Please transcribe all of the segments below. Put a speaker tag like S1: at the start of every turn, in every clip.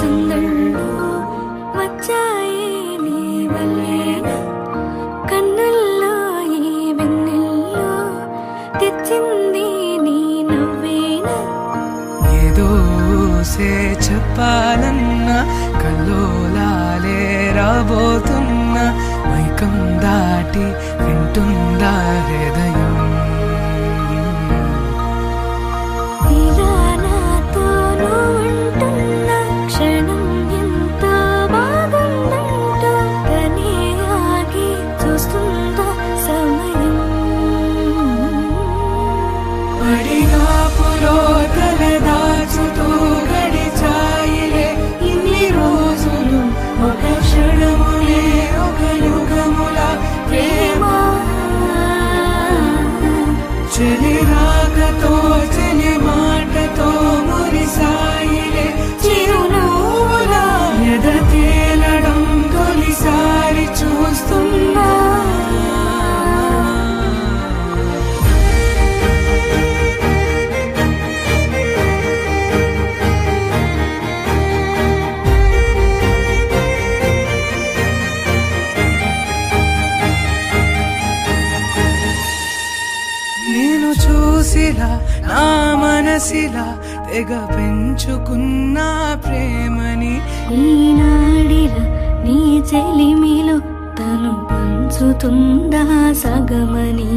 S1: సందళ్ళు వచ్చాయి నీ వల్లేనా, కన్నుల్లో ఈ వెన్నెల్లో తెచ్చింది నీ నవ్వేనా.
S2: ఏదో చెప్పాలన్నా కల్లోలాలే రాబోతున్నా, మైకం దాటి వింటుందా హృదయం.
S1: ఇలా నాతో నువ్వుంటున్న క్షణం ఎంతో బాగుందంటూ తనే ఆగి చూస్తుందా సమయం.
S2: పడిగాపులో తల దాచుతూ గడిచాయిలే ఇన్ని రోజులు, ఒక క్షణములే ఒక యుగముల ప్రేమ. చెలి రాకతో చెలి మాటతో మురిసాయిలే చిరునవ్వుల, ఎద తేలడం తొలిసారి చూస్తున్నా. నేను చూసిలా నా మనసిలా తెగ పెంచుకున్న ప్రేమని,
S1: ఈనాడిలా నీ చెలిమిలో తను పంచుతుందా సగమని.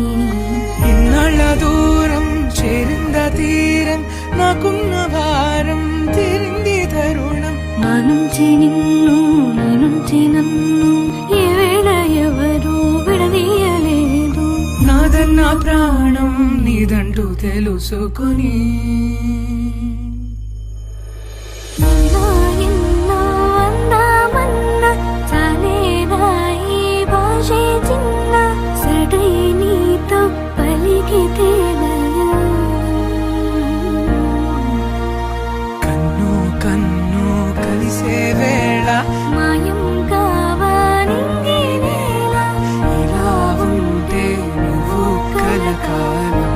S2: ఇన్నాళ్ళ దూరం చేరింద తీరం, నాకున్న భారం తీరింది తరుణం.
S1: నా నుంచి నిన్ను నీ నుంచి నన్ను ఈ వేళ ఎవరు విడదీయలేదు.
S2: నాదన్న ప్రాణం నీదంటూ తెలుసుకుని,
S1: ఎన్నో ఎన్నో అందామన్నా చాలేనా ఈ భాషే చిన్న, సడై నీతో పలికితే లయం.
S2: కన్ను కన్ను కలిసే వేళ
S1: మాయం కావాలింది వేళ,
S2: ఇలా ఉంటే నువ్వు కలకాలం.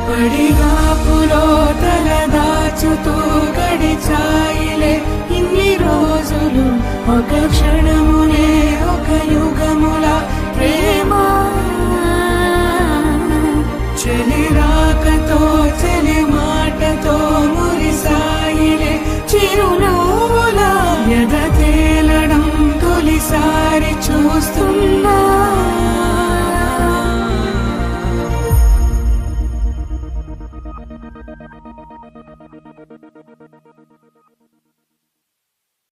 S2: పడిగాపులో తల దాచుతూ గడిచాయిలే ఇన్ని రోజులు, ఒక క్షణమునే